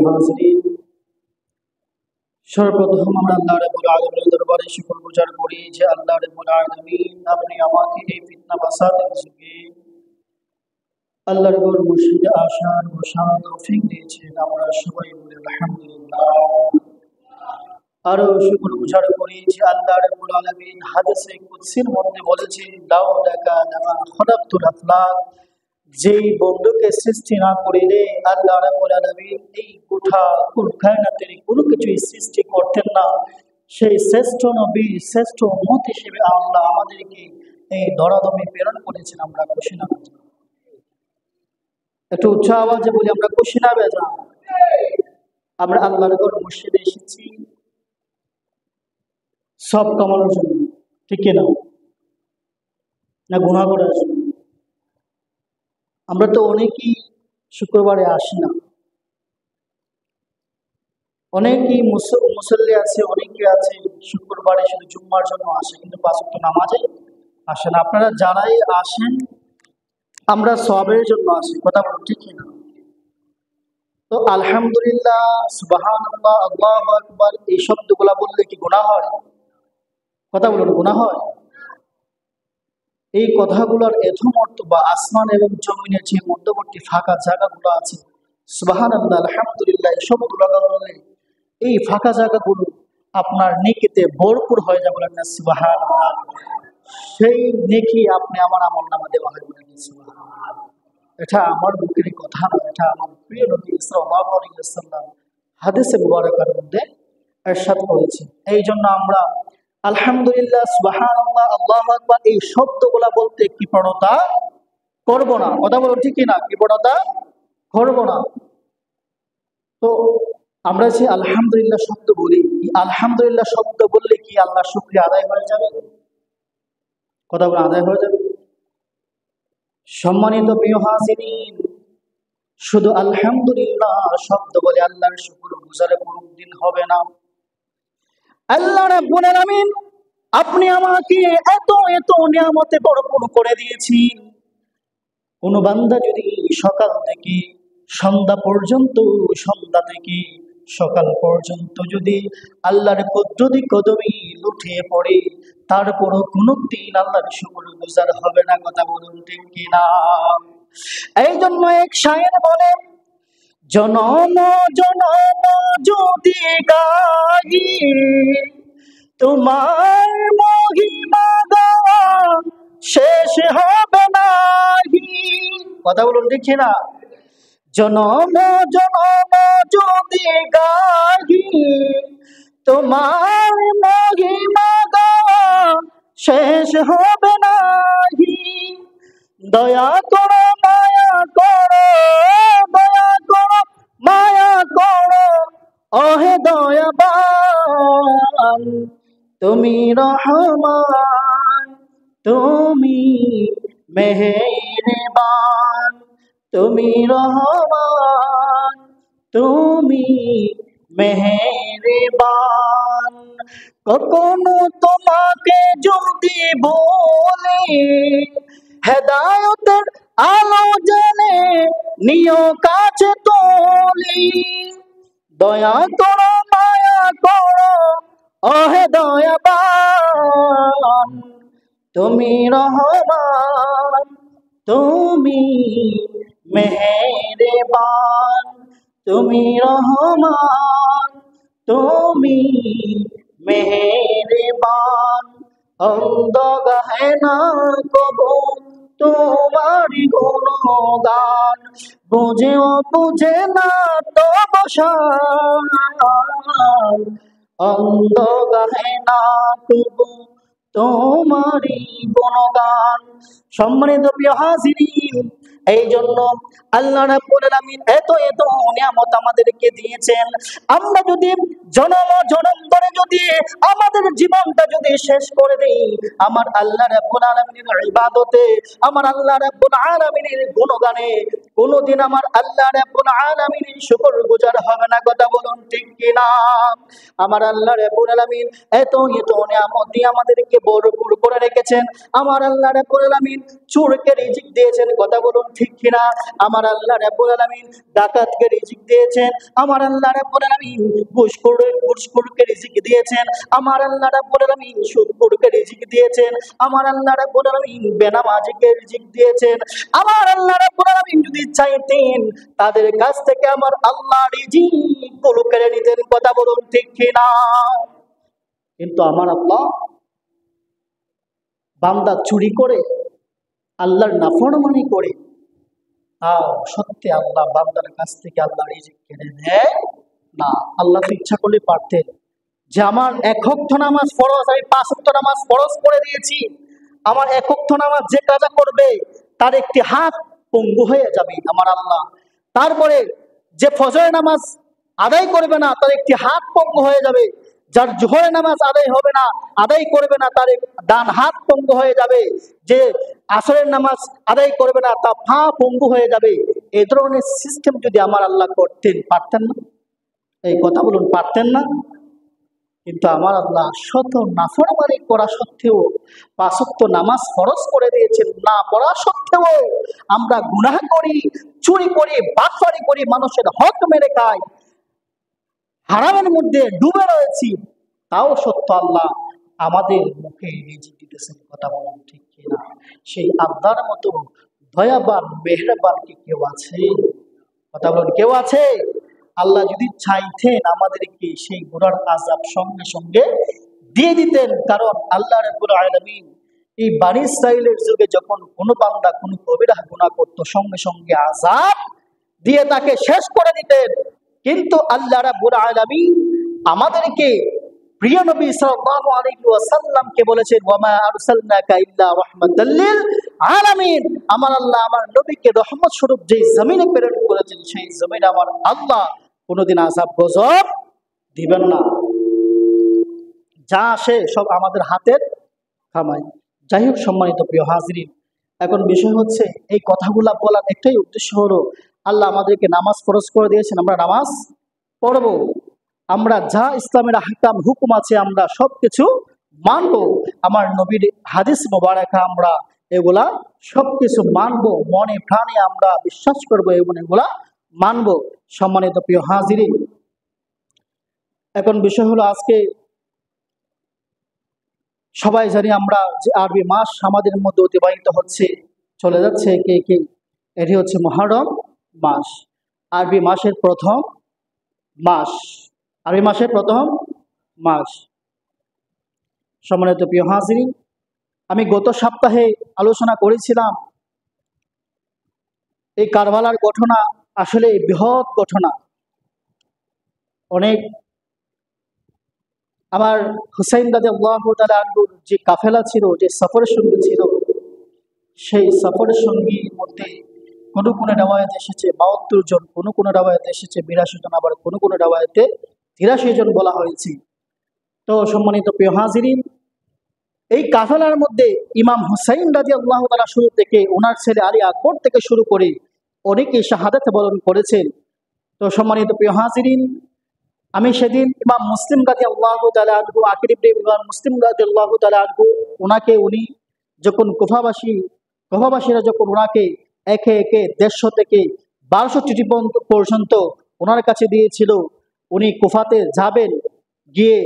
প্রিয় হাজিরিন, সর্বপ্রথম আমরা আল্লাহ রাব্বুল আলামিনের দরবারে শুকরগুজার করি যে আল্লাহ রাব্বুল আলামিন আপনি আমাকে এই ফিতনা ফাসাদের যুগে আল্লাহর ঘর মসজিদে আসার বসার তৌফিক দিয়েছেন। আমরা সবাই বলি আলহামদুলিল্লাহ। আরো শুকরগুজার করি যে আল্লাহ রাব্বুল আলামিন হাদিসে কুদসির মধ্যে বলেছেন লাউ লাকা লামা খালাকতুল আফলাক, যেই বন্ধুকে সৃষ্টি না করিলে আল্লাহ রাব্বুল আলামিন এই গোটা কুল কায়নাতের কোনো কিছুই সৃষ্টি করতেন না। সেই শ্রেষ্ঠ নবী শ্রেষ্ঠ উম্মত হিসেবে আল্লাহ আমাদেরকে এই ধরাধামে প্রেরণ করেছেন। আমরা খুশি না বেজা? একটু উচ্চ আওয়াজে বলি আমরা খুশি না বেজা? আমরা আল্লাহর ঘর মসজিদে এসেছি সব কামানোর জন্য, ঠিক না? না গুনাহ করার জন্য? আমরা তো অনেকেই শুক্রবারে আসি না, অনেকেই মুসল্লি আছে, অনেকে আছে শুক্রবারে শুধু জুম্মার জন্য আসে, কিন্তু পাঁচ ওয়াক্ত নামাজে আসে না। আপনারা যারাই আসেন আমরা সওয়াবের জন্য আসি, কথা বলুন ঠিক না? তো আলহামদুলিল্লাহ, সুবহানাল্লাহ, আল্লাহু আকবার এই শব্দগুলা বললে কি গুনাহ হয়? কথা বলুন, গুনাহ হয়? এই কথাগুলোর এথম অর্থ বা আসমান এবং জমিনের যে মধ্যবর্তী ফাঁকা জায়গাগুলো আছে, সুবহানাল্লাহ, আলহামদুলিল্লাহ এই শব্দগুলো বললে এই ফাঁকা জায়গাগুলো আপনার নেকিতে ভরপুর হয়ে যাবে না? সুবহানাল্লাহ। সেই নেকি আপনি আমার আমল নামা দেওয়া হয় বলেন সুবহানাল্লাহ। এটা আমার বুকের কথা না, এটা আমার প্রিয় নবী সাল্লাল্লাহু আলাইহি ওয়াসাল্লাম হাদিসে মুবারাকার মধ্যে ইরশাদ করেছেন। এই জন্য আমরা আলহামদুলিল্লাহ, সুবহানাল্লাহ, আল্লাহু আকবার এই শব্দগুলা বলতে কৃপণতা করব না। কথা বলুন ঠিক না? কৃপণতা করব না। তো আমরা যে আলহামদুলিল্লাহ শব্দ বলি, আলহামদুলিল্লাহ শব্দ বললে কি আল্লাহ শুকরিয়া আদায় হয়ে যাবে? কথা বলে আদায় হয়ে যাবে? সম্মানিত প্রিয় হাজিরিন, শুধু আলহামদুলিল্লাহ শব্দ বলে আল্লাহর শুকর গুজার কোনদিন হবে না। আল্লাহ রাব্বুল আলামিন আপনি আমাকে এত এত নিয়ামতে ভরপুর করে দিয়েছেন। কোন বান্দা যদি সকাল থেকে সন্ধ্যা পর্যন্ত, সন্ধ্যা থেকে সকাল পর্যন্ত যদি আল্লাহর কুদরতি কদমে লুটিয়ে পড়ে, তারপরও কোনদিন আল্লাহর শুকর গুজার হবে না। কথা বলুন ঠিক কিনা? এই জন্য এক শায়ের বলেন, জনম জনম যদি গাই তোমার মহিমা গাওয়া শেষ হবে নাহি। কথা বলুন ঠিক না? জনম জনম যদি গাই তোমার মহিমা গাওয়া শেষ হবে নাহি। দয়া করো মায়া করো, দয়া করো মায়া করো ওহে দয়াবান, তুমি রহমান, তুমি মেহেরবান, তুমি রহমান, তুমি মেহেরবান। কখনো তোমাকে যদি বলি হেদায়েতের আলো জেনে নিও কাছে তুলি। দয়া করো মায়া করো ওহে দয়াবান, তুমি রহমান, তুমি মেহেরবান, তুমি রহমান, তুমি মেহেরবান। অন্ধ গাহে না কবু তোমারি গুণগান, বুঝেও বুঝে না তো বসান। অন্ধ গাহে না কবু তোমারি গুণগান। সম্মানিত প্রিয় হাজিরিন, এই জন্য আল্লাহ রাব্বুল আলামিন এত এত নিয়ামত আমাদেরকে দিয়েছেন। আমরা যদি জনম জনম ধরে যদি আমাদের জীবনটা যদি শেষ করে দেই আমার আল্লাহ রাব্বুল আলামিনের ইবাদতে, আমার আল্লাহ রাব্বুল আলামিনের গুণগানে, কোনদিন আমার আল্লাহ রাব্বুল আলামিনের শুকরগুজার হবে না। কথা বলুন ঠিক কিনা? আমার আল্লাহ রাব্বুল আলামিন এত নিয়ামত দিয়ে আমাদেরকে ভরপুর করে রেখেছেন। আমার আল্লাহ রাব্বুল আলামিন চোরকে রিজিক দিয়েছেন, কথা বলুন ঠিক কিনা? আমার আল্লাহ রাব্বুল আলামিন ডাকাতকে রিজিক দিয়েছেন। আমার আল্লাহ রাব্বুল আলামিন ঘুষখোরকে রিজিক দিয়েছেন। আমার আল্লাহ রাব্বুল আলামিন সুদখোরকে রিজিক দিয়েছেন। আমার আল্লাহ রাব্বুল আলামিন বেনামাজিকে রিজিক দিয়েছেন। আমার আল্লাহ রাব্বুল আলামিন যদি চাইতেন তাদের কাছ থেকে আমার আল্লাহ রিজিক গুলো কেড়ে নিতেন, কথা বলুন ঠিক কিনা? কিন্তু আমার আল্লাহ বান্দা চুরি করে, আল্লাহর নাফরমানি করে, সত্যি আল্লাহ বান্দার কাছ থেকে আল্লাহ রিজিক কেড়ে নেয় না। আল্লাহ তো ইচ্ছা করলে পারতেন যে আমার 1 ওয়াক্ত নামাজ ফরজ, আমি 5 ওয়াক্ত নামাজ ফরজ করে দিয়েছি, আমার 1 ওয়াক্ত নামাজ যে কাজা করবে তার একটি হাত পঙ্গু হয়ে যাবে আমার আল্লাহ। তারপরে যে ফজরের নামাজ আদায় করবে না তার একটি হাত পঙ্গু হয়ে যাবে। যার জোহরের নামাজ আদায় করবে না তার ডান হাত পঙ্গু হয়ে যাবে। যে আসরের নামাজ আদায় করবে না তা পা পঙ্গু হয়ে যাবে। এই ধরনের সিস্টেম যদি আমার আল্লাহ করতেন, পারতেন না? এই কথা বলুন, পারতেন না? কিন্তু আমার আল্লাহ শত নাফরমানি করা সত্ত্বেও 5 ওয়াক্ত নামাজ ফরজ করে দিয়েছেন, না পড়া সত্ত্বেও আমরা গুনাহ করি, চুরি করি, বাটপারি করি, মানুষের হক মেরে খাই, হারামের মধ্যে ডুবে রয়েছি, তাও সত্য আল্লাহ আমাদের মুখে রিজিক দিতেছেন, কথা বলুন ঠিক কিনা? সেই আল্লাহর মতো দয়াবান মেহেরবান কি কেউ আছে? কথা বলুন, কেউ আছে? আল্লাহ যদি চাইতেন আমাদেরকে সেই গুনার আযাব সঙ্গে সঙ্গে দিয়ে দিতেন। কারণ আল্লাহ রাব্বুল আলামিন এই বনী ইসরাইলের যুগে যখন কোনো বান্দা কোনো কবিরা গুনাহ করত, সঙ্গে সঙ্গে আযাব দিয়ে তাকে শেষ করে দিতেন। কিন্তু আল্লাহ রাব্বুল আলামিন আমাদেরকে প্রিয় নবী সাল্লাল্লাহু আলাইহি ওয়াসাল্লামকে বলেছেন, ওয়ামা আরসালনাকা ইল্লা রাহমাতাল লিল আলামিন। আমার আল্লাহ আমার নবীকে রহমত স্বরূপ যে জমিনে প্রেরণ করেছেন, সেই জমিনে আমার আল্লাহ কোনোদিন আযাব গজব দিবেন না। যা আসে সব আমাদের হাতের কামাই। যাই হোক, সম্মানিত প্রিয় হাজিরিন, এখন বিষয় হচ্ছে এই কথাগুলা বলার একটাই উদ্দেশ্য হলো, আল্লাহ আমাদেরকে নামাজ ফরজ করে দিয়েছেন, আমরা নামাজ পড়ব। আমরা যা ইসলামের আহকাম হুকুম আছে আমরা সবকিছু মানব। আমার নবীর হাদিস মোবারকা আমরা এগুলা সবকিছু মানব, মনে প্রাণে আমরা বিশ্বাস করব এবং এগুলা মানব। সম্মানিত প্রিয় হাজিরিন, এখন বিষয় হলো আজকে সবাই জানি আমরা যে আরবি মাস আমাদের মধ্যে অতিবাহিত হচ্ছে, চলে যাচ্ছে একে একে। এটি হচ্ছে মুহররম মাস, আরবি মাসের প্রথম মাস, আরবি মাসের প্রথম মাস। সম্মানিত প্রিয় হাজিরিন, আমি গত সপ্তাহে আলোচনা করেছিলাম এই কারবালার ঘটনা আসলে বৃহৎ ঘটনা। অনেক আমার হুসাইন রাদিয়াল্লাহু তাআলা আনহুর যে কাফেলা ছিল, যে সফরের সঙ্গী ছিল, সেই সফরের সঙ্গীর মধ্যে কোনো কোনো রিওয়ায়াতে এসেছে ৭২ জন, কোনো কোনো রিওয়ায়াতে এসেছে ৮২ জন, আবার কোনো কোনো রিওয়ায়াতে ৮৩ জন বলা হয়েছে। তো সম্মানিত প্রিয় হাজিরিন, এই কাফেলার মধ্যে ইমাম হুসাইন রাদিয়াল্লাহু তাআলা শুরু থেকে ওনার ছেলে আলী আকবর থেকে শুরু করে অনেকেই শাহাদাত বরণ করেছেন। তো সম্মানিত প্রিয় হাজিরিন, আমি সেদিন ইমাম মুসলিম রাদিয়াল্লাহু তাআলা আনহু, আকির ইবনে ইমাম মুসলিম রাদিয়াল্লাহু তাআলা আনহু, উনি যখন কুফাবাসীরা যখন ওনাকে একে একে ১৫০ থেকে ১২০০ চিঠি পর্যন্ত ওনার কাছে দিয়েছিল, উনি কুফাতে যাবেন, গিয়ে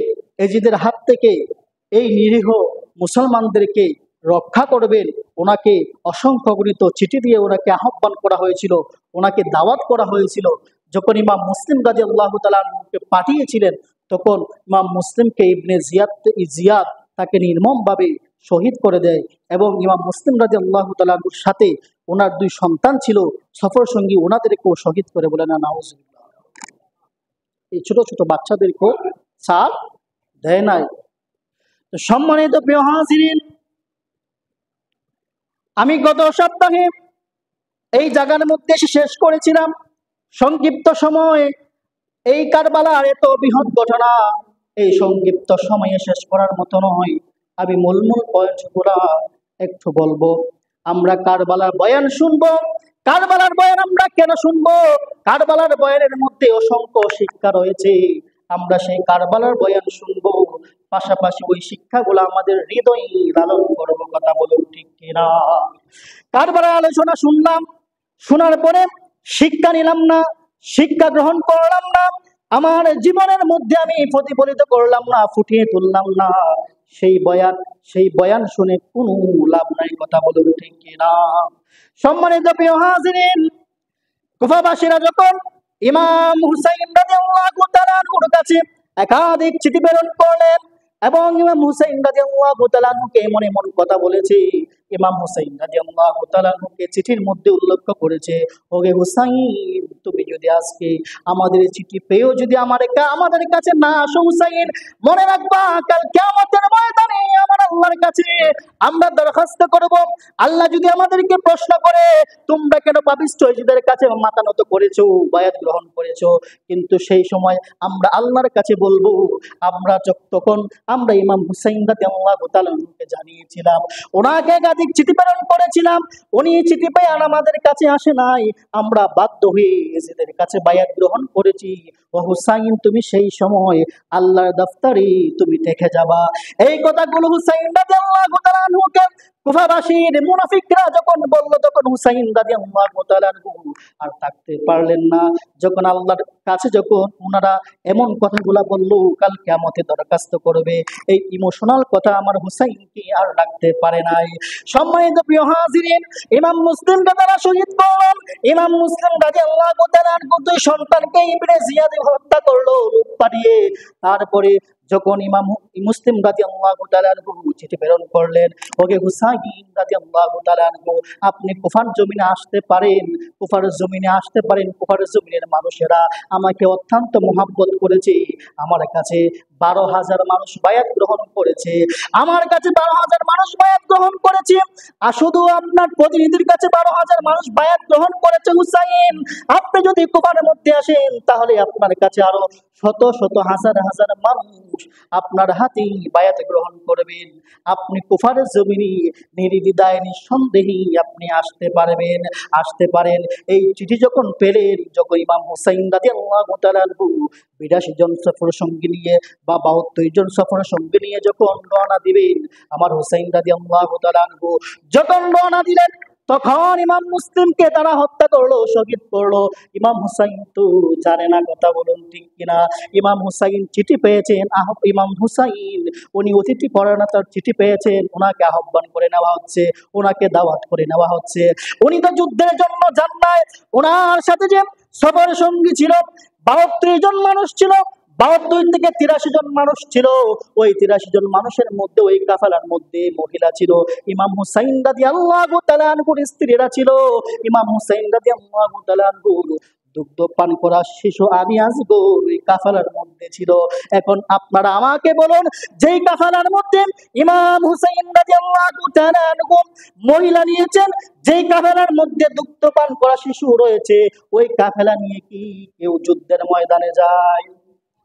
এজিদের হাত থেকে এই নিরীহ মুসলমানদেরকে রক্ষা করবেন, ওনাকে অসংখ্য গণিত চিঠি দিয়ে ওনাকে আহ্বান করা হয়েছিল, ওনাকে দাওয়াত করা হয়েছিল। যখন ইমাম মুসলিম রাদিয়াল্লাহু তাআলা আনহুকে পাঠিয়েছিলেন, তখন ইমাম মুসলিমকে ইবনে জিয়াদ তাকে নির্মমভাবে শহীদ করে দেয়। এবং ইমাম মুসলিম রাদিয়াল্লাহু তাআলা আনহুর সাথে ওনার 2 সন্তান ছিল, সফর সঙ্গী, ওনাদেরকেও শহীদ করে, বলে না নাউজুবিল্লাহ। এই ছোট ছোট বাচ্চাদেরকেও ছাড় দেয় নাই। তো সম্মানিত প্রিয় হাজিরিন, আমি গত সপ্তাহে এই জায়গার মধ্যে এসে শেষ করেছিলাম সংক্ষিপ্ত সময়ে এই কারবালার এত বৃহৎ ঘটনা এই সংক্ষিপ্ত সময়ে শেষ করার মতো নয়। আমি মূল পয়েন্টগুলা একটু বলবো। আমরা কারবালার বয়ান শুনবো। কারবালার বয়ান আমরা কেন শুনবো? কারবালার বয়ানের মধ্যে অসংখ্য শিক্ষা রয়েছে। আমরা সেই কারবালার বয়ান শুনবো, পাশাপাশি ওই শিক্ষাগুলো আমাদের হৃদয়ে লালন করবো। কথা বলুন ঠিক কিনা? কারবালার আলোচনা শুনলাম, শোনার পরে শিক্ষা নিলাম না, শিক্ষা গ্রহণ করলাম না, আমার জীবনের মধ্যে আমি প্রতিফলিত করলাম না, ফুটিয়ে তুললাম না, সেই বয়ান শুনে কোনো লাভ নাই। কথা বলুন ঠিক কিনা? সম্মানিত প্রিয় হাজিরিন, কুফাবাসীরা যখন ইমাম হুসাইন রাদিয়াল্লাহু তাআলা আনহুর কাছে একাধিক চিঠি প্রেরণ করলেন এবং ইমাম হুসাইন রাদিয়াল্লাহু তাআলা আনহুকে এমন এমন কথা বলেছে, ইমাম হুসাইন রাদিয়াল্লাহু তাআলা আনহুকে চিঠির মধ্যে উল্লেখ করেছে, ওগে হুসাইন, তুমি যদি আজকে আমাদের চিঠি পেয়েও যদি আমাদের কাছে না আসো হুসাইন, মনে রাখবা কাল কিয়ামতের ময়দানে আমার আল্লাহর কাছে আমরা দরখাস্ত করব। আল্লাহ যদি আমাদেরকে প্রশ্ন করে, তোমরা কেন পাপিষ্ঠ এদের কাছে মাথা নত করেছো, বায়াত গ্রহণ করেছো, কিন্তু সেই সময় আমরা আল্লাহর কাছে বলবো, তখন আমরা ইমাম হুসাইন রাদিয়াল্লাহু তাআলা আনহুকে জানিয়েছিলাম, ওনাকে একাধিক চিঠি প্রেরণ করেছিলাম, উনি চিঠি পেয়ে আর আমাদের কাছে আসে নাই, আমরা বাধ্য হয়ে এদের কাছে বায়াত গ্রহণ করেছি। ও হুসাইন, তুমি সেই সময় আল্লাহর দফতরে তুমি দেখে যাবা। এই কথাগুলো হুসাইন রাদিয়াল্লাহু তাআলা আনহুকে কুফাবাসীর মুনাফিকরা যখন বলল, তখন হুসাইন রাদিয়াল্লাহু তাআলা আনহু আর থাকতে পারলেন না। যখন আল্লাহর কাছে যখন ওনারা এমন কথাগুলা বলল, কাল কিয়ামতে দরখাস্ত করবে, এই ইমোশনাল কথা আমার হুসাইনকে আর রাখতে পারে নাই। সম্মানিত প্রিয় হাজিরিন, ইমাম মুসলিমকে তারা শহীদ করলেন। ইমাম মুসলিম রাদিয়াল্লাহু তাআলা আনহু দুই সন্তানকে ইবনে জিয়াদ হত্যা করলো রূপ পাঠিয়ে। তারপরে যখন ইমাম মুসলিম রাদিয়াল্লাহু তাআলা আনহু চিঠি প্রেরণ করলেন, ওকে হুসাইন রাদিয়াল্লাহু তাআলা আনহু, আপনি কুফার জমিনে আসতে পারেন, কুফার জমিনে আসতে পারেন। কুফার জমিনের মানুষেরা আমাকে অত্যন্ত মহব্বত করেছে, আমার কাছে 12,000 মানুষ বায়াত গ্রহণ করেছে, আমার কাছে 12,000 মানুষ বায়াত গ্রহণ করেছে। আর শুধু আপনার প্রতিনিধির কাছে 12,000 মানুষ বায়াত গ্রহণ করেছে হুসাইন, আপনি যদি কুফারের মধ্যে আসেন তাহলে আপনার কাছে আরো শত শত হাজার হাজার মানুষ আপনার হাতেই বায়াত গ্রহণ করবেন। আপনি কুফারের জমিনে নির্দ্বিধায় নিঃসন্দেহে আপনি আসতে পারেন। এই চিঠি যখন পেলেন, যখন ইমাম হুসাইন রাদিয়াল্লাহু তাআলা আনহু 82 জন সফর সঙ্গী নিয়ে বা 72 জন সফর সঙ্গী নিয়ে যখন রওনা দিবেন, আমার হুসাইন রাদিয়াল্লাহু তাআলা আনহু যখন রওনা দিলেন, তখন ইমাম মুসলিমকে তারা হত্যা করলো, শহীদ করলো। ইমাম হুসাইন তো জানে না। কথা বলুন ঠিক কিনা? ইমাম হুসাইন চিঠি পেয়েছেন, ইমাম হুসাইন উনি অতিথি পরায়ণতার চিঠি পেয়েছেন, ওনাকে আহ্বান করে নেওয়া হচ্ছে, ওনাকে দাওয়াত করে নেওয়া হচ্ছে। উনি তো যুদ্ধের জন্য যান নাই, ওনার সাথে যে সফর সঙ্গী ছিল 72 জন মানুষ ছিল, 72 থেকে 83 জন মানুষ ছিল। ওই 83 জন মানুষের মধ্যে, ওই কাফেলার মধ্যে মহিলা ছিল, ইমাম হুসাইন রাদিয়াল্লাহু তাআলা আনহুর স্ত্রীরা ছিল। ইমাম হুসাইন রাদিয়াল্লাহু তাআলা আনহুর দুগ্ধ পান করা শিশু আমি আসবো ওই কাফেলার মধ্যে ছিল। এখন আপনারা আমাকে বলুন, যেই কাফেলার মধ্যে ইমাম হুসাইন রাদিয়াল্লাহু তাআলা আনহু মহিলা নিয়েছেন, যেই কাফেলার মধ্যে দুগ্ধ পান করা শিশু রয়েছে, ওই কাফেলা নিয়ে কি কেউ যুদ্ধের ময়দানে যায়?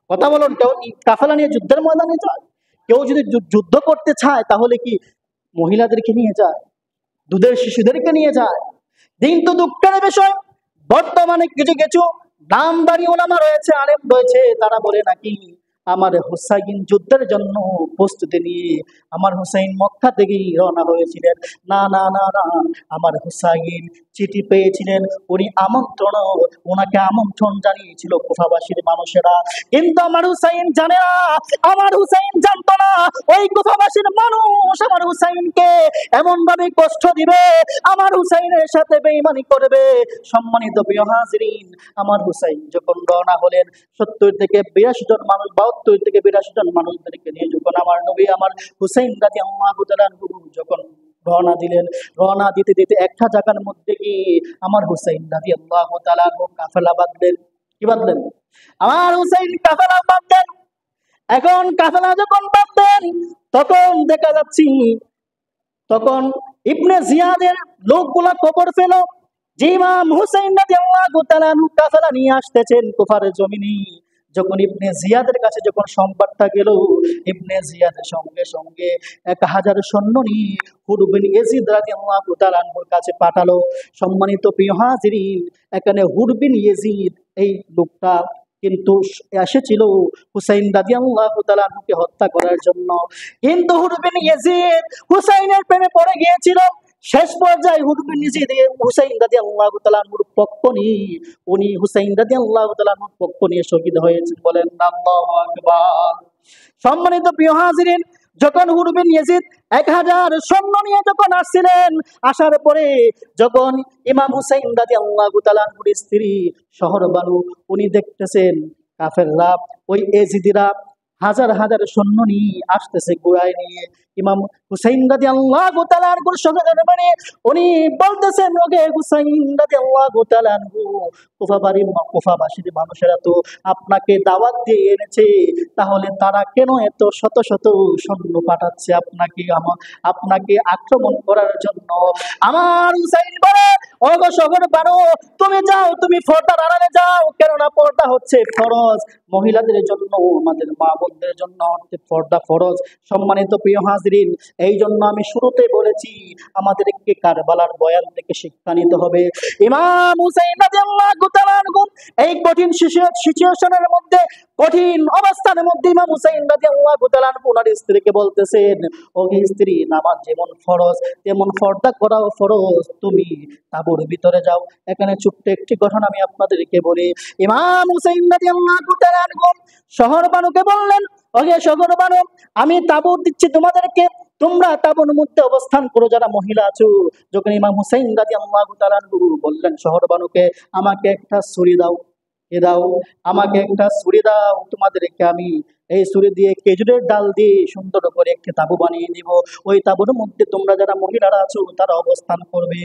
কথা বলুন, কেউ কাফেলা নিয়ে যুদ্ধের ময়দানে যায়? কেউ যদি যুদ্ধ করতে চায় তাহলে কি মহিলাদেরকে নিয়ে যায়, দুধের শিশুদেরকে নিয়ে যায়? কিন্তু দুঃখের বিষয়, বর্তমানে কিছু কিছু নামদারি ওলামা রয়েছে, আলেম রয়েছে, তারা বলে নাকি আমার হুসাইন যুদ্ধের জন্য প্রস্তুতি নিয়ে আমার হুসাইন মক্কা থেকেই রওনা হয়েছিলেন। না না না না, আমার হুসাইন চিঠি পেয়েছিলেন, ওনাকে আমন্ত্রণ জানিয়েছিল কুফাবাসীর মানুষেরা, কিন্তু আমার হুসাইন জানে না, আমার হুসাইন জানতো না ওই কুফাবাসীর মানুষ আমার হুসাইনকে এমন ভাবে কষ্ট দিবে, আমার হুসাইনের সাথে বেঈমানি করবে। সম্মানিত প্রিয় হাজিরিন, আমার হুসাইন যখন রওনা হলেন 70 থেকে 82 জন মানুষ, 72 থেকে 82 জন মানুষদেরকে নিয়ে যখন আমার নবী আমার হুসাইন রাদিয়াল্লাহু তাআলা আনহু যখন রওনা দিলেন, রওনা দিতে দিতে একটা জায়গার মধ্যে গিয়ে আমার হুসাইন রাদিয়াল্লাহু তাআলা আনহু কাফেলা বাঁধলেন। কি বাঁধলেন? আমার হুসাইন কাফেলা বাঁধলেন। এখন কাফেলা যখন বাঁধলেন, তখন দেখা যাচ্ছে, তখন ইবনে জিয়াদের লোকগুলা খবর পেল যে ইমাম হুসাইন রাদিয়াল্লাহু তাআলা আনহু কাফেলা নিয়ে আসতেছেন কুফারের জমিনে। যখন ইবনে জিয়াদের কাছে যখন সংবাদটা গেল, ইবনে জিয়াদের সঙ্গে সঙ্গে 1000 সৈন্য নিয়ে হুর বিন ইয়াজিদ রাদিয়াল্লাহু তাআলা আনহুর কাছে পাঠালো। সম্মানিত প্রিয় হাজিরিন, এখানে হুর বিন ইয়াজিদ এই লোকটা কিন্তু এসেছিল হুসাইন রাদিয়াল্লাহু তাআলা আনহুকে হত্যা করার জন্য। কিন্তু হুর বিন ইয়াজিদ হুসাইনের প্রেমে পড়ে গিয়েছিল। শেষ পর্যায়ে হুর বিন ইয়াজিদ হুসাইন রাদিয়াল্লাহু তাআলা আনহুর পক্ষ নিয়ে উনি হুসাইন রাদিয়াল্লাহু তাআলা আনহুর পক্ষ নিয়ে শহীদ হয়েছেন। বলেন আল্লাহু আকবার। সম্মানিত প্রিয় হাজিরিন, যখন হুর বিন ইয়াজিদ 1000 সৈন্য নিয়ে যখন আসছিলেন, আসার পরে যখন ইমাম হুসাইন রাদিয়াল্লাহু তাআলা আনহুর স্ত্রী শহর বানু উনি দেখতেছেন কাফেররা ওই এজিদিরা হাজার হাজার সৈন্য নিয়ে আসতেছে ঘোড়ায় নিয়ে। ইমাম হুসাইন রাদিয়াল্লাহু তাআলা আনহুর সঙ্গে মানে উনি বলতেছেন, ওকে হুসাইন রাদিয়াল্লাহু তাআলা আনহু, কুফাবাসীর মানুষেরা তো আপনাকে দাওয়াত দিয়ে এনেছে, তাহলে তারা কেন এত শত শত সৈন্য পাঠাচ্ছে আপনাকে আক্রমণ করার জন্য? আমার হুসাইন বলে, ওগো শহর বানো, তুমি যাও, তুমি পর্দার আড়ালে যাও, কেননা পর্দা হচ্ছে ফরজ মহিলাদের জন্য, আমাদের মা বোনদের জন্য পর্দা ফরজ। সম্মানিত প্রিয় হাজরিন, এই জন্য আমি শুরুতে বলেছি আমাদেরকে কারবালার বয়ান থেকে শিক্ষা নিতে হবে। ইমাম হুসাইন রাদিয়াল্লাহু তাআলা আনহু এই কঠিন সিচুয়েশনের মধ্যে, কঠিন অবস্থানের মধ্যে ইমাম হুসাইন রাদিয়াল্লাহু তাআলা আনহু ওনার স্ত্রীকে বলতেছেন, ওহে স্ত্রী, নামাজ যেমন ফরজ তেমন পর্দা করাও ফরজ, তুমি তাঁবুর ভিতরে যাও। এখানে ছোট্ট একটি ঘটনা আমি আপনাদেরকে বলি। ইমাম হুসাইন রাদিয়াল্লাহু তাআলা আনহু শহর বানুকে বললেন, ওহে শহর বানু, আমি তাঁবু দিচ্ছি তোমাদেরকে, তোমরা তাঁবুর মধ্যে অবস্থান করো যারা মহিলা আছো। যখন ইমাম হুসাইন রাদিয়াল্লাহু তাআলা আনহু বললেন শহর বানুকে, আমাকে একটা ছুরি দাও, দাও, আমাকে একটা ছুরি দাও, তোমাদেরকে আমি এই ছুরি দিয়ে খেজুরের ডাল দিয়ে সুন্দর করে একটি তাঁবু বানিয়ে দিব। ওই তাঁবুর মধ্যে তোমরা যারা মহিলারা আছো তারা অবস্থান করবে।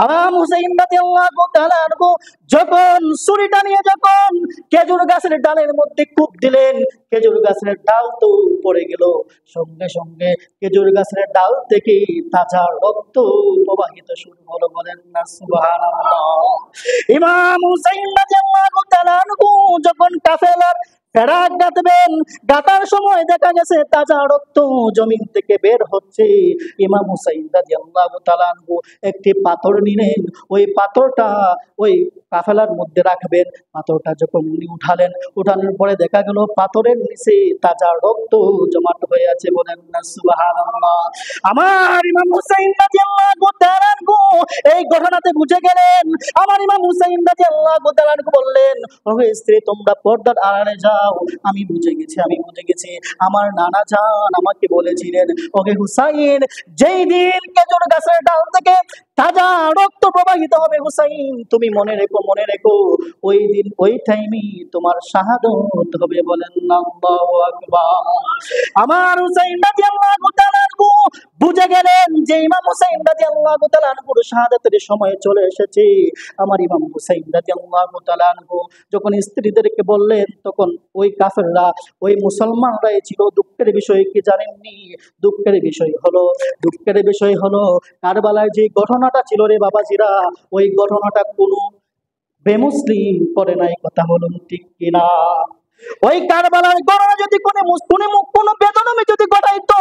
ইমাম হুসাইন রাদিয়াল্লাহু তাআলা আনহু যখন ছুরিটা নিয়ে যখন খেজুর গাছের ডালের মধ্যে কূপ দিলেন, খেজুর গাছের ডাল তো পড়ে গেল, সঙ্গে সঙ্গে খেজুর গাছের ডাল থেকে তাজা রক্ত প্রবাহিত শুরু হলো। বলেন না সুবহানাল্লাহ। ইমাম হুসাইন রাদিয়াল্লাহু তাআলা আনহু যখন কাফেলার ফেরাক গাঁথবেন, গাঁথার সময় দেখা গেছে তাজা রক্ত জমিন থেকে বের হচ্ছে। ইমাম হুসাইন রাদিয়াল্লাহু তাআলা আনহু একটি পাথর নিলেন, ওই পাথরটা ওই কাফেলার মধ্যে রাখবেন। পাথরটা যখন উনি উঠালেন, উঠানোর পরে দেখা গেল পাথরের নিচে তাজা রক্ত জমাট হয়ে আছে। বলেন না সুবহানাল্লাহ। আমার ইমাম হুসাইন রাদিয়াল্লাহু তাআলা আনহু এই ঘটনাতে বুঝে গেলেন। আমার ইমাম হুসাইন রাদিয়াল্লাহু তাআলা আনহু বললেন, ওহে স্ত্রী, তোমরা পর্দার আড়ালে যাও, আমি বুঝে গেছি। আমার নানা জান আমাকে বলেছিলেন, ওহে হুসাইন, যেই দিন খেজুর গাছের ডাল থেকে তাজা রক্ত প্রবাহিত হবে হুসাইন, তুমি মনে রেখো, ওই দিন ওই টাইমে তোমার শাহাদত হবে। বলেন আল্লাহু আকবার। আমার হুসাইন রাদিয়াল্লাহু তাআলা আনহু বুঝে গেলেন যে ইমাম হুসাইন রাদিয়াল্লাহু তাআলা আনহুর শাহাদাতের সময় চলে এসেছে। আমার ইমাম হুসাইন রাদিয়াল্লাহু তাআলা আনহু যখন স্ত্রীদেরকে বললেন, তখন ওই কাফেররা, ওই মুসলমানরাই ছিল। দুঃখের বিষয় কি জানেননি? দুঃখের বিষয় হলো কারবালার যে ঘটনাটা ছিল রে বাবাজিরা, ওই ঘটনাটা কোনো বেমুসলিম করে নাই। কথা বলুন ঠিক কিনা? ওই কারবালার ঘটনা যদি কোনো বেদনমি যদি ঘটাইতো,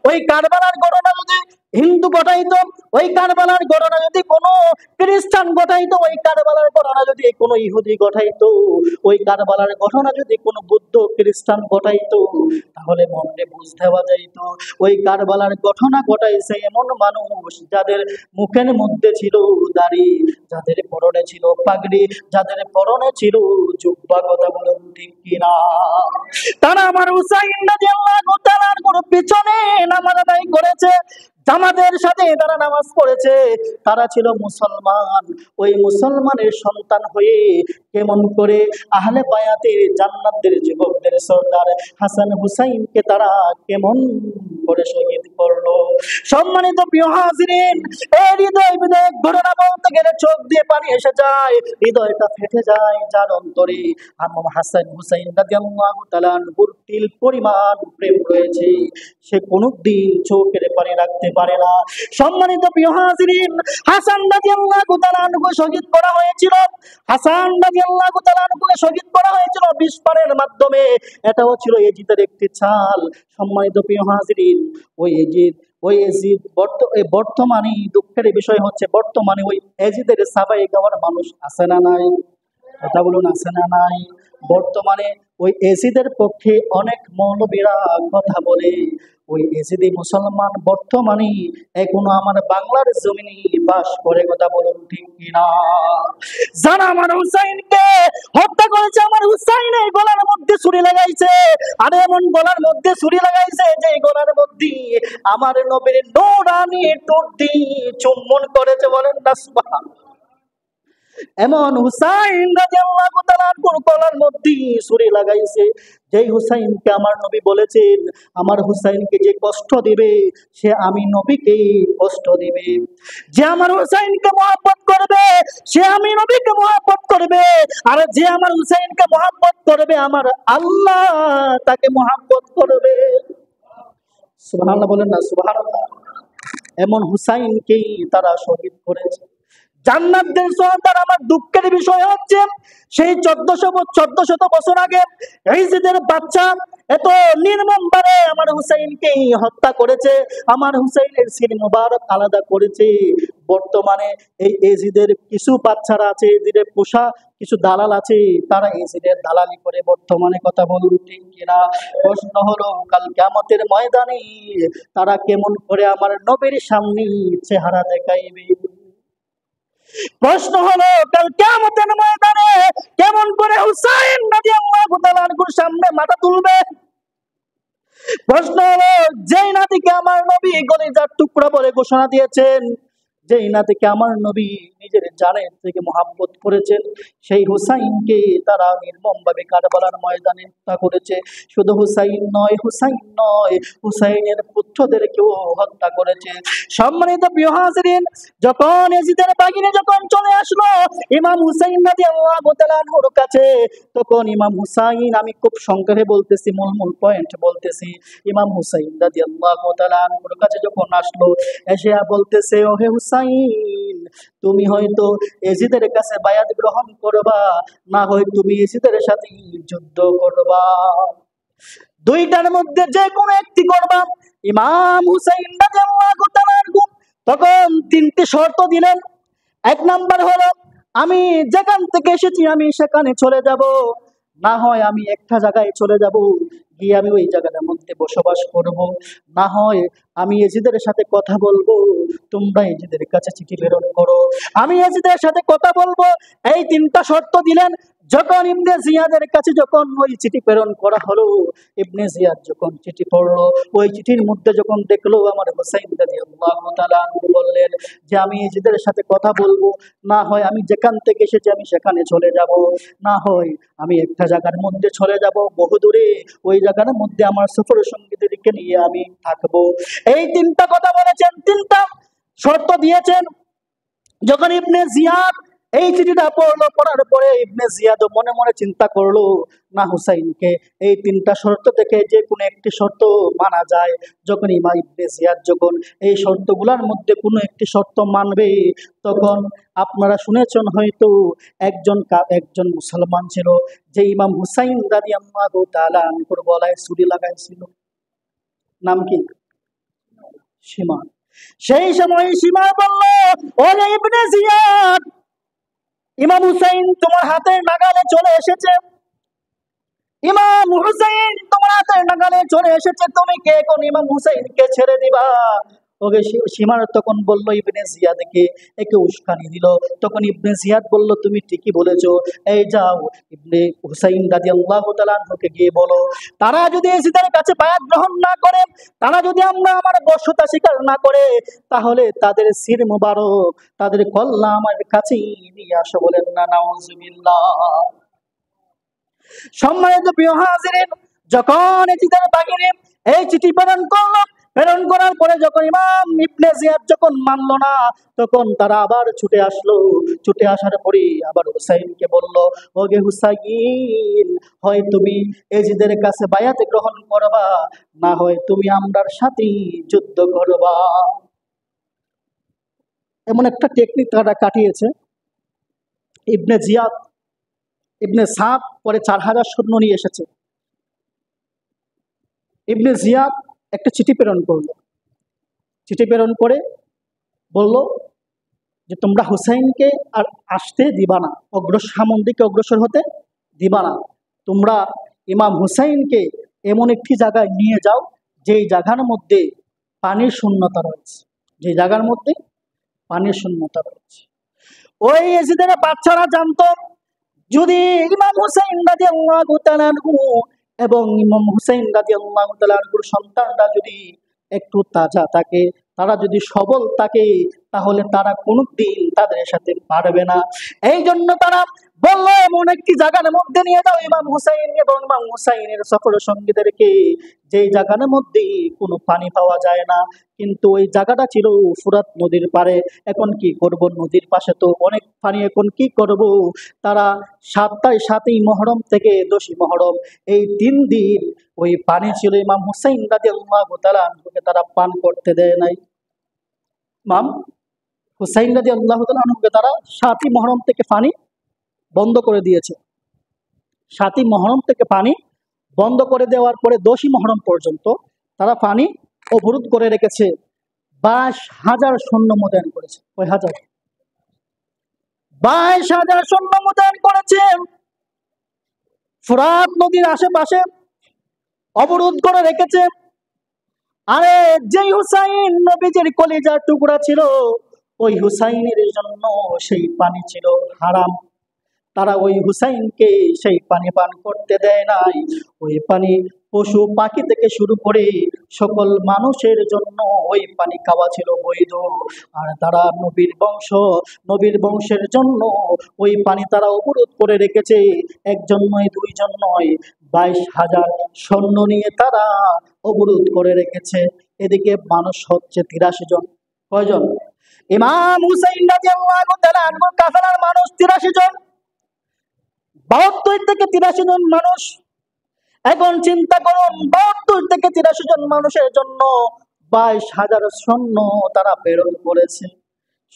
ওই কারবালার ঘটনা যদি হিন্দু ঘটাইতো, ওই কারবালার ঘটনা যদি কোনো খ্রিস্টান ঘটাইতো, ওই কারবালার ঘটনা যদি কোনো ইহুদি ঘটাইতো, ওই কারবালার ঘটনা যদি কোনো বুদ্ধ খ্রিস্টান ঘটাইতো, তাহলে মনে বুঝ দেওয়া যাইত ওই কারবালার ঘটনা ঘটাইছে এমন মানুষ যাদের মুখের মধ্যে ছিল দাড়ি, যাদের পরনে ছিল পাগড়ি, যাদের পরনে ছিল জুব্বা। কথা বলেন ঠিক কিনা? তারা আমার হুসাইন রাদিয়াল্লাহু তাআলার পিছনে নামাজ আদায় করেছে, জামাতের সাথে তারা নামাজ পড়েছে। তারা ছিল মুসলমান। ওই মুসলমানের সন্তান হয়ে কেমন করে আহলে বায়াতের জান্নাতের যুবকদের সর্দার হাসান হুসাইনকে তারা কেমন করে শহীদ করলো? সম্মানিত প্রিয় হাজিরিন, এই হৃদয় বিদায়ক ঘটনা বলতে গেলে চোখ দিয়ে পানি এসে যায়, হৃদয়টা ফেটে যায়। যার অন্তরে হাসান হুসাইন রাদিয়াল্লাহু তাআলা আনহুর তিল পরিমাণ প্রেম রয়েছে, সে কোনদিন চোখের পানি রাখতে পারে না। সম্মানিত প্রিয় হাজিরিন, হাসান রাদিয়াল্লাহু তাআলা আনহুকে শহীদ করা হয়েছিল। হাসান রাদিয়াল্লাহু তাআলা আনহুকে শহীদ করা হয়েছিল বিষপানের মাধ্যমে। এটাও ছিল এজিদের একটি চাল। সম্মানিত প্রিয় হাজিরিন, ওই এজিদ বর্তমানে দুঃখের বিষয় হচ্ছে, বর্তমানে ওই এজিদের সাবাই গাওয়ার মানুষ আছে না নাই? কথা বলুন, আছে না নাই? বর্তমানে ওই এজিদের পক্ষে অনেক মৌলবীরা কথা বলে। ওই এজিদি মুসলমান বর্তমানে এখনো আমার বাংলার জমিনে বাস করে। কথা বলুন ঠিক কিনা? যারা আমার হুসাইনকে হত্যা করেছে, আমার হুসাইনের গলার মধ্যে ছুরি লাগাইছে, আর এমন গলার মধ্যে ছুরি লাগাইছে যে গলার মধ্যে আমার নবীর নূরানি ঠোঁট দিয়ে চুম্বন করেছে। বলেন না সুবহানাল্লাহ। এমন হুসাইন রাদিয়াল্লাহু তাআলার গলার মধ্যে ছুরি লাগাইছে, যেই হুসাইনকে আমার নবী বলেছেন আমার হুসাইনকে যে কষ্ট দিবে সে আমি নবীকেই কষ্ট দিবে। যে আমার হুসাইনকে মহব্বত করবে সে আমি নবীকে মহব্বত করবে। আর যে আমার হুসাইনকে মহব্বত করবে আমার আল্লাহ তাকে মহব্বত করবে। সুবহানাল্লাহ বলেন না সুবহানাল্লাহ। এমন হুসাইনকেই তারা শহীদ করেছে। জান্নাতের সওয়াদার আমার দুঃখের বিষয় হচ্ছে সেই 1400 বছর আগে ইজিদের বাচ্চা এত নির্মমভাবে আমার হুসাইনকে হত্যা করেছে, আমার হুসাইনের সির মুবারক আলাদা করেছে। বর্তমানে এই এজিদের কিছু বাচ্চারা আছে, এজিদের পোষা কিছু দালাল আছে, তারা এজিদের দালালি করে বর্তমানে। কথা বলুন ঠিক কিনা? প্রশ্ন হলো কাল কিয়ামতের ময়দানে তারা কেমন করে আমার নবীর সামনে চেহারা দেখাইবে? প্রশ্ন হলো কাল কিয়ামতের ময়দানে কেমন করে হুসাইন রাদিয়াল্লাহু তাআলা আনহুর সামনে মাথা তুলবে? প্রশ্ন হলো যেই নাতিকে আমার নবী কলিজার টুকরা বলে ঘোষণা দিয়েছেন, যেই নাতিকে আমার নবী নিজের জানের থেকে মহাব্বত করেছেন, সেই হুসাইনকে তারা নির্মমভাবে কারবালার ময়দানে হত্যা করেছে। শুধু হুসাইন নয়, হুসাইন নয়, হুসাইনের পুত্রদেরকেও হত্যা করেছে। সম্মানিত প্রিয় হাজিরিন, যখন ইয়াজিদের বাহিনী যখন চলে আসলো ইমাম হুসাইন রাদিয়াল্লাহু তাআলা আনহুর কাছে, তখন ইমাম হুসাইন, আমি খুব সংক্ষেপে বলতেছি, মূল পয়েন্ট বলতেছি। ইমাম হুসাইন রাদিয়াল্লাহু তাআলা আনহুর কাছে যখন আসলো, এসে বলতেছে, ওহে হুসাইন, তুমি হয়তো এজিদের কাছে বায়াত গ্রহণ করবা, না হয় তুমি এজিদের সাথে যুদ্ধ করবা, দুইটার মধ্যে যে কোনো একটি করবা। ইমাম হুসাইন রাদিয়াল্লাহু তাআলা আনহু তখন তিনটি শর্ত দিলেন। এক নাম্বার হলো, আমি যেখান থেকে এসেছি আমি সেখানে চলে যাব, না হয় আমি একটা জায়গায় চলে যাব, গিয়ে আমি ওই জায়গাটার মধ্যে বসবাস করব, না হয় আমি এজিদের সাথে কথা বলবো, তোমরা এজিদের কাছে চিঠি প্রেরণ করো, আমি এজিদের সাথে কথা বলবো। এই তিনটা শর্ত দিলেন। যখন ইবনে জিয়াদের কাছে যখন ওই চিঠি প্রেরণ করা হলো, ইবনে জিয়াদ যখন চিঠি পড়লো, ওই চিঠির মধ্যে যখন দেখলো আমার হুসাইন রাদিয়াল্লাহু তাআলা আনহু বললেন যে আমি এজিদের সাথে কথা বলবো, না হয় আমি যেখান থেকে এসেছি আমি সেখানে চলে যাব, না হয় আমি একটা জায়গার মধ্যে চলে যাব বহুদূরে, ওই জায়গার মধ্যে আমার সফর সঙ্গীদেরকে নিয়ে আমি থাকবো। এই তিনটা কথা বলেছেন, তিনটা শর্ত দিয়েছেন। যখন ইবনে জিয়াদ এই চিঠিটা পড়লো, পড়ার পরে ইবনে জিয়াদ মনে মনে চিন্তা করলো, না হুসাইনকে এই তিনটা শর্ত থেকে যে কোনো একটি শর্ত মানা যায়। যখন ইমাম ইবনে জিয়াদ যখন এই শর্তগুলোর মধ্যে কোনো একটি শর্ত মানবে, তখন আপনারা শুনেছেন হয়তো একজন মুসলমান ছিল যে ইমাম হুসাইন রাদিয়াল্লাহু তাআলা আনহুর গলায় ছুরি লাগাইছিল। নাম কি? সীমা। সেই সময় সীমা বলল, ওরে ইবনে জিয়াদ, ইমাম হুসাইন তোমার হাতের নাগালে চলে এসেছে, ইমাম হুসাইন তোমার হাতের নাগালে চলে এসেছে, তুমি কে এখন ইমাম হুসাইনকে ছেড়ে দিবা? ওকে সীমার তখন বলল ইবনে জিয়াদকে, একে উস্কানি দিল। তখন ইবনে জিয়াদ বলল, তুমি ঠিকই বলেছো, এই যাও ইবনে হুসাইন রাদিয়াল্লাহু তাআলা আনহুকে গিয়ে বলো, তারা যদি এজিদের কাছে বায়াত গ্রহণ না করে, তারা যদি আমার বশ্যতা স্বীকার না করে, তাহলে তাদের শির মুবারক, তাদের কল্লা আমার কাছেই নিয়ে আসো। বলেন না নাউজুবিল্লাহ। সম্মানিত প্রিয় হাজিরিন, যখন এজিদের বাহিনী এই চিঠি প্রেরণ করলো, প্রেরণ করার পরে যখন ইমাম ইবনে জিয়াদ যখন মানলো না, তখন তারা আবার ছুটে আসলো। ছুটে আসার পরে আবার হুসাইনকে বলল, ওগে হুসাইন, হয় তুমি এজিদের কাছে বায়াত গ্রহণ করবা, না হয় তুমি আমরার সাথেই যুদ্ধ করবা। এমন একটা টেকনিক তারা কাটিয়েছে। ইবনে জিয়াদ, ইবনে সাদ পরে 4000 সৈন্য নিয়ে এসেছে। ইবনে জিয়াদ একটা চিঠি প্রেরণ করলো, চিঠি প্রেরণ করে বলল যে তোমরা হুসাইনকে আর আসতে দিবা না, সামন দিকে অগ্রসর হতে দিবা না। তোমরা ইমাম হুসাইনকে এমন একটি জায়গায় নিয়ে যাও যেই জায়গার মধ্যে পানির শূন্যতা রয়েছে, যে জায়গার মধ্যে পানির শূন্যতা রয়েছে। ওই এজিদের বাচ্চারা জানতো যদি ইমাম হুসাইন রাদিয়াল্লাহু তাআলা আনহু এবং ইমাম হুসাইন রাদিয়াল্লাহু তাআলা আনহুর সন্তানরা যদি একটু তাজা থাকে, তারা যদি সবল থাকে, তাহলে তারা কোনোদিন তাদের সাথে পারবে না। এই জন্য তারা বললো এমন একটি জায়গার মধ্যে নিয়ে যাও ইমাম হুসাইন এবং ইমাম হুসাইনের সফর সঙ্গীদেরকে, যেই জায়গার মধ্যে কোনো পানি পাওয়া যায় না। কিন্তু ওই জায়গাটা ছিল ফুরাত নদীর পাড়ে। এখন কি করব, নদীর পাশে তো অনেক পানি, এখন কি করব? তারা 7ই মহরম থেকে 10ই মহরম এই 3 দিন ওই পানি ছিল ইমাম হুসাইন রাদিয়াল্লাহু তাআলা আনহুকে তারা পান করতে দেয় নাই। ইমাম হুসাইন রাদিয়াল্লাহু তাআলা আনহুকে তারা 7ই মহরম থেকে পানি বন্ধ করে দিয়েছে। 7ই মহরম থেকে পানি বন্ধ করে দেওয়ার পরে 10ই মহরম পর্যন্ত তারা পানি অবরোধ করে রেখেছে। 22,000 সৈন্য মোতায়েন করেছে। কয় হাজার? 22,000 সৈন্য মোতায়েন করেছে। ফুরাত নদীর আশেপাশে অবরোধ করে রেখেছে। আরে যেই হুসাইন নবীজির কলিজার টুকরা ছিল, ওই হুসাইনের জন্য সেই পানি ছিল হারাম। তারা ওই হুসাইনকে সেই পানি পান করতে দেয় নাই। ওই পানি পশু পাখি থেকে শুরু করে সকল মানুষের জন্য ওই পানি খাওয়া ছিল বৈধ। আর তারা নবীর বংশের জন্য ওই পানি তারা অবরোধ করে রেখেছে। একজন নয়, দুইজন নয়, 22,000 সৈন্য নিয়ে তারা অবরোধ করে রেখেছে। এদিকে মানুষ হচ্ছে 83 জন। কয়জন? ইমাম হুসাইন রাদিয়াল্লাহু তাআলা আনহুর কাফেলার মানুষ 83 জন। 72 থেকে 83 জন মানুষ। এখন চিন্তা করুন, 72 থেকে 83 জন মানুষের জন্য 22,000 সৈন্য তারা প্রেরণ করেছে।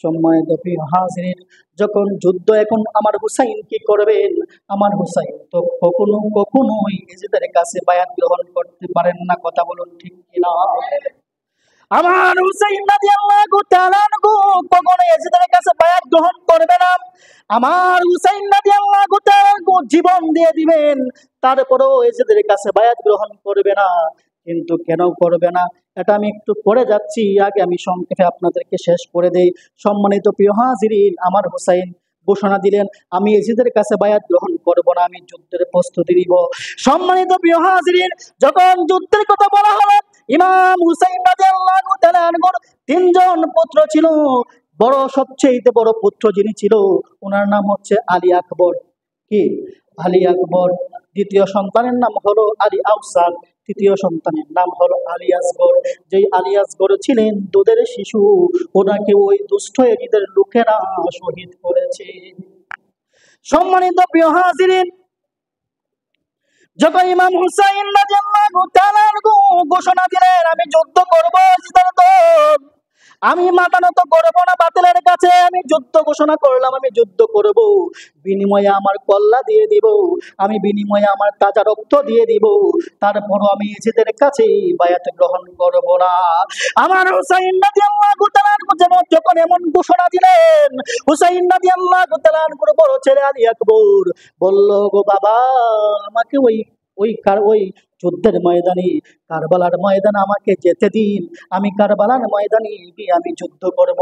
সম্মানিত প্রিয় হাজির, যখন যুদ্ধ, এখন আমার হুসাইন কি করবেন? আমার হুসাইন তো কখনোই নিজেদের কাছে বায়াত গ্রহণ করতে পারেন না। কথা বলুন ঠিক কিনা? আমার হুসাইন রাদিয়াল্লাহু তাআলা আনহু কখনো এজিদের কাছে বায়াত গ্রহণ করবে না। আমার হুসাইন রাদিয়াল্লাহু তাআলা আনহু জীবন দিয়ে দিবেন, তারপরেও এজিদের কাছে বায়াত গ্রহণ করবে না। কিন্তু কেন করবে না, এটা আমি একটু পরে যাচ্ছি। আগে আমি সংক্ষেপে আপনাদেরকে শেষ করে দেই। সম্মানিত প্রিয় হাজিরিন, আমার হুসাইন ঘোষণা দিলেন, আমি এজিদের কাছে বায়াত গ্রহণ করব না, আমি যুদ্ধের প্রস্তুতি নিব। সম্মানিত প্রিয় হাজিরিন, যখন যুদ্ধের কথা বলা হলো, ইমাম হুসাইন রাদিয়াল্লাহু তাআলা আনহুর 3 জন পুত্র ছিল। সবচেয়ে বড় পুত্র যিনি ছিল, ওনার নাম হচ্ছে আলী আকবর। কি? আলী আকবর। দ্বিতীয় সন্তানের নাম হলো আলী আফসার। তৃতীয় সন্তানের নাম হলো আলী আসগর। যেই আলী আসগর ছিলেন দুধের শিশু, ওনাকে ওই দুষ্ট এজিদের লোকেরা শহীদ করেছে। সম্মানিত প্রিয় হাজিরিন, যখন ইমাম হুসাইন রাদিয়াল্লাহু তাআলা আনহু ঘোষণা দিলেন, আমি যুদ্ধ করব এজিদের দল, আমি মাথা নত করবো না বাতিলের কাছে, আমি যুদ্ধ ঘোষণা করলাম, আমি যুদ্ধ করব, বিনিময়ে আমার কল্লা দিয়ে দিব, আমি বিনিময়ে আমার তাজা রক্ত দিয়ে দিব, তারপরও আমি এজিদের কাছে বায়াত গ্রহণ করব না। আমার হুসাইন রাদিয়াল্লাহু তাআলা আনহু যখন এমন ঘোষণা দিলেন, হুসাইন রাদিয়াল্লাহু তাআলা আনহুর বড় ছেলে আলী আকবর বলল, গো বাবা, আমাকে ওই যুদ্ধের ময়দানে, কারবালার ময়দানে আমাকে যেতে দিন, আমি কারবালার ময়দানে গিয়ে আমি যুদ্ধ করব।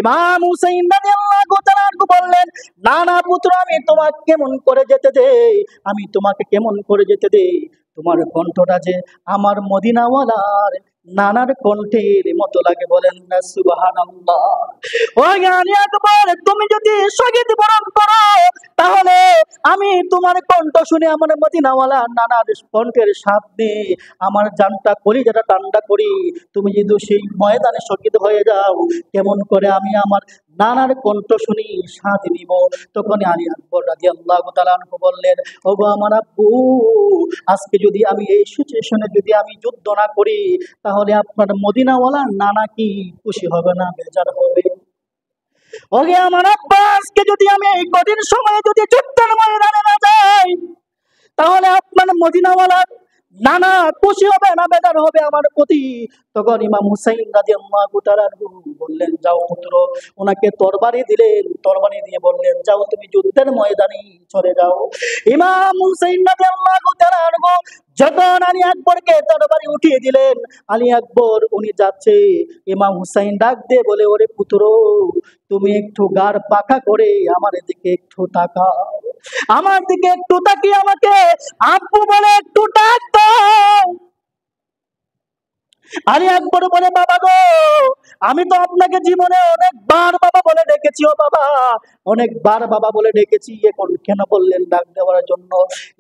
ইমাম হুসাইন রাদিয়াল্লাহু তাআলা আনহু বললেন, না না পুত্র, আমি তোমাকে কেমন করে যেতে দেই, আমি তোমাকে কেমন করে যেতে দেই? তোমার কণ্ঠটা যে আমার মদিনাওয়ালার নানার কণ্ঠের মতো লাগে। বলেন না সুবহানাল্লাহ। ও আলী আকবর, তুমি যদি শহীদ বরণ করো, তাহলে আমি তোমার কণ্ঠ শুনে আমার মদিনাওয়ালা নানার কণ্ঠের স্বাদ নিয়ে আমার জানটা করি, যেটা ঠান্ডা করি। তুমি যদি সেই ময়দানে শহীদ হয়ে যাও, কেমন করে আমি আমার নানার কণ্ঠ শুনি স্বাদ নিব? তখন আলী আকবর রাদিয়াল্লাহু তাআলা আনহু বললেন, ওগো আমার আব্বু, আজকে যদি আমি এই সিচুয়েশনে যদি আমি যুদ্ধ না করি, তাহলে আপনার মদিনাওয়ালা নানা কি খুশি হবে না বেজার হবে? ওকে আমার আব্বা, আজকে যদি আমি এই কঠিন সময়ে যদি যুদ্ধের ময়দানে না যাই, তাহলে আপনার মদিনাওয়ালার না না, খুশি হবে না বেজার হবে আমার প্রতি। তখন ইমাম হুসাইন রাদিয়াল্লাহু তাআলা আনহু বললেন, যাও পুত্র। ওনাকে তরবারি দিলেন, তরবারি দিয়ে বললেন, যাও তুমি যুদ্ধের ময়দানে চলে যাও। ইমাম হুসাইন রাদিয়াল্লাহু তাআলা আনহু যখন আলী আকবরকে তরবারি উঠিয়ে দিলেন, আলী আকবর উনি যাচ্ছে, ইমাম হুসাইন ডাক দিয়ে বলে, ওরে পুত্র, তুমি একটু গাড় পাকা করে আমার দিকে একটু তাকাও, আমার দিকে একটু তাকিয়ে আমাকে আব্বু বলে একটু ডাক দাও। আলী আকবর বলে, বাবা গো, আমি তো আপনাকে জীবনে অনেকবার বাবা বলে ডেকেছি, ও বাবা, অনেকবার বাবা বলে ডেকেছি, এখন কেন বললেন ডাক দেওয়ার জন্য?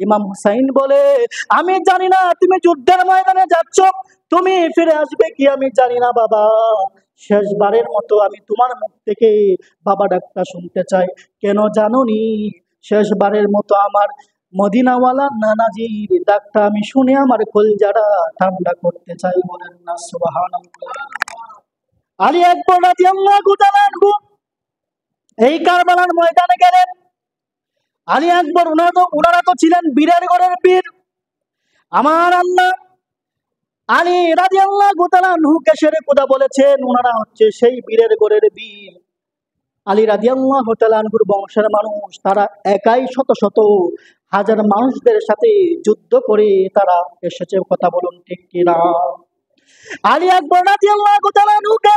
ইমাম হুসাইন বলে, আমি জানি না তুমি যুদ্ধের ময়দানে যাচ্ছ, তুমি ফিরে আসবে কি আমি জানি না বাবা, শেষবারের মতো আমি তোমার মুখ থেকে বাবা ডাকটা শুনতে চাই। কেন জানোনি? শেষবারের মতো আমার মদিনাওয়ালা নানাজির ডাকটা আমি শুনে আমার কলজাটা ঠান্ডা করতে চাই। বলেন না সুবহানাল্লাহ। আলী আকবর রাদিয়াল্লাহু তাআলা আনহু এই কারবালার ময়দানে গেলেন। আলী আকবর ওনারা তো ছিলেন বীরের ঘরের বীর। আমার আল্লাহ আলী রাদিয়াল্লাহু তাআলা আনহুকে শেরে খোদা বলেছেন, ওনারা হচ্ছে সেই বীরের ঘরের বীর। আলী রাদিয়াল্লাহু তাআলা আনহুর বংশের মানুষ, তারা একাই শত শত হাজার মানুষদের সাথে যুদ্ধ করে তারা এসেছে। কথা বলুন ঠিক কিনা? আলী আকবর রাদিয়াল্লাহু তাআলা আনহুকে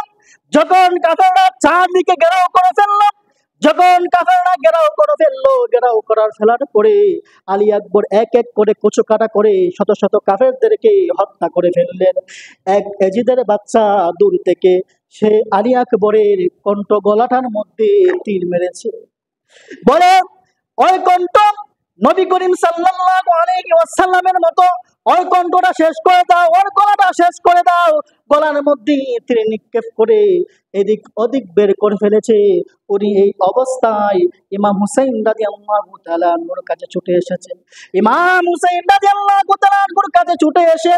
যখন কাফেররা চারদিকে ঘেরাও করে ফেললো, যখন কাফেররা ঘেরাও করে ফেললো, ঘেরাও করার ফেলার পরে আলী আকবর এক এক করে কচু কাটা করে শত শত কাফেরদেরকে হত্যা করে ফেললেন। এক এজিদের বাচ্চা দূর থেকে সে আলী আকবরের কণ্ঠ গলাটার মধ্যে তীর মেরেছে। বলে, ওই কণ্ঠ নবী করিম সাল্লাল্লাহু আলাইহি ওয়াসাল্লামের মতো ওই কণ্ঠটা শেষ করে দাও, ওর গলাটা শেষ করে দাও। গলার মধ্যে তীর নিক্ষেপ করে এদিক ওদিক বের করে ফেলেছে। উনি এই অবস্থায় ইমাম হুসাইন রাদিয়াল্লাহু তাআলা আনহুর কাছে ছুটে এসেছেন। ইমাম হুসাইন রাদিয়াল্লাহু তাআলা আনহুর কাছে ছুটে এসে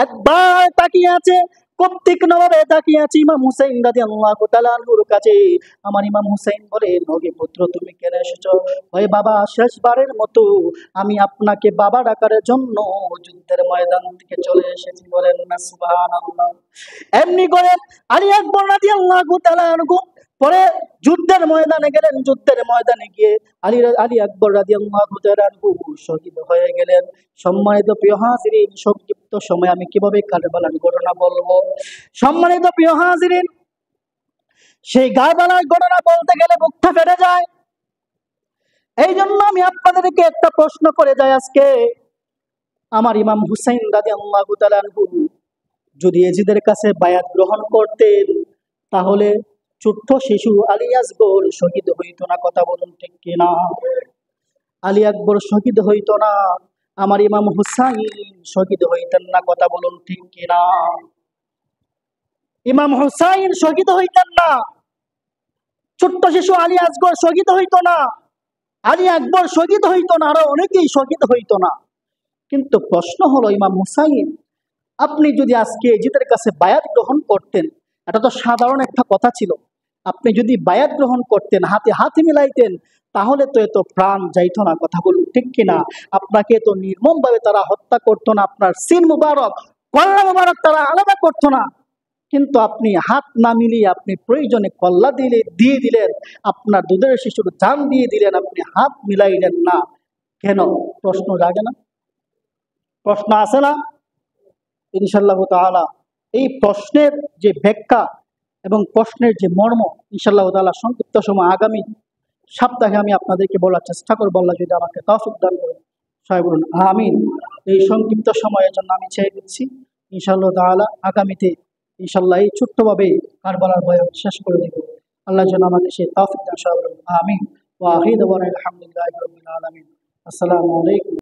একবার তাকিয়ে আছে, খুব তীক্ষ্ণভাবে তাকিয়ে আছে ইমাম হুসাইন রাদিয়াল্লাহু তাআলা আনহুর কাছে। আমার ইমাম হুসাইন বলে, নবী পুত্র তুমি কেন এসেছো? ওই বাবা, শেষবারের মতো আমি আপনাকে বাবা ডাকার জন্য যুদ্ধের ময়দান থেকে চলে এসেছি। বলেন না সুবহানাল্লাহ। এমনি করে আলী আকবর রাদিয়াল্লাহু তাআলা আনহু পরে যুদ্ধের ময়দানে গেলেন। যুদ্ধের ময়দানে গিয়ে আলী আকবর রাদিয়াল্লাহু তাআলা আনহু শহীদ হয়ে গেলেন। সম্মানিত প্রিয় হাজিরিন, সংক্ষিপ্ত সময় আমি কিভাবে কারবালার ঘটনা বলবো? সম্মানিত প্রিয় হাজিরিন, সেই কারবালার ঘটনা বলতে গেলে বুকটা ফেটে যায়। এই জন্য আমি আপনাদেরকে একটা প্রশ্ন করে যাই আজকে। আমার ইমাম হুসাইন রাদিয়াল্লাহু তাআলা আনহু যদি এজিদের কাছে বায়াত গ্রহণ করতেন, তাহলে ছোট্ট শিশু আলী আকবর শহীদ হইতো না। কথা বলুন ঠিক কিনা? আলী আকবর শহীদ হইতো না, আমার ইমাম হুসাইন শহীদ হইতেন না। কথা বলুন ঠিক কিনা? ইমাম হুসাইন শহীদ হইতেন না, ছোট্ট শিশু আলী আকবর শহীদ হইতো না, আলী আকবর শহীদ হইতো না, আরো অনেকেই শহীদ হইতো না। কিন্তু প্রশ্ন হলো, ইমাম হুসাইন আপনি যদি আজকে এজিদের কাছে বায়াত গ্রহণ করতেন, এটা তো সাধারণ একটা কথা ছিল, আপনি যদি বায়াত গ্রহণ করতেন, হাতে হাতে মিলাইতেন, তাহলে তো এত প্রাণ যাইতো না। কথা বলুন ঠিক কিনা? আপনাকে তো নির্মম ভাবে তারা হত্যা করতো না, আপনার সিন মুবারক, কল্লা মুবারক তারা আলাদা করতো না। কিন্তু আপনি হাত না মিলিয়ে আপনি প্রয়োজনে কল্লা দিয়ে দিলেন, আপনার দুধের শিশুর জান দিয়ে দিলেন, আপনি হাত মিলাইলেন না। কেন? প্রশ্ন জাগে না? প্রশ্ন আসে না? ইনশাআল্লাহ তাআলা এই প্রশ্নের যে ব্যাখ্যা এবং প্রশ্নের যে মর্ম, ইনশাআল্লাহ তাআলা সংক্ষিপ্ত সময় আগামী সপ্তাহে আমি আপনাদেরকে বলার চেষ্টা করব। আল্লাহ যদি আমাকে তৌফিক দান করে, সবাই বলুন আমিন। এই সংক্ষিপ্ত সময়ের জন্য আমি চেয়ে দিচ্ছি, ইনশাআল্লাহ তাআলা আগামীতে ইনশাআল্লাহ এই ছোট্টভাবে কারবালার বয়ান শেষ করে দেব। আল্লাহ যেন আমাকে সেই তৌফিক দান, সবাই বলুন আমিন। ওয়া আখিরু দাওয়ানা আলহামদুলিল্লাহি রাব্বিল আলামিন। আসসালামু আলাইকুম।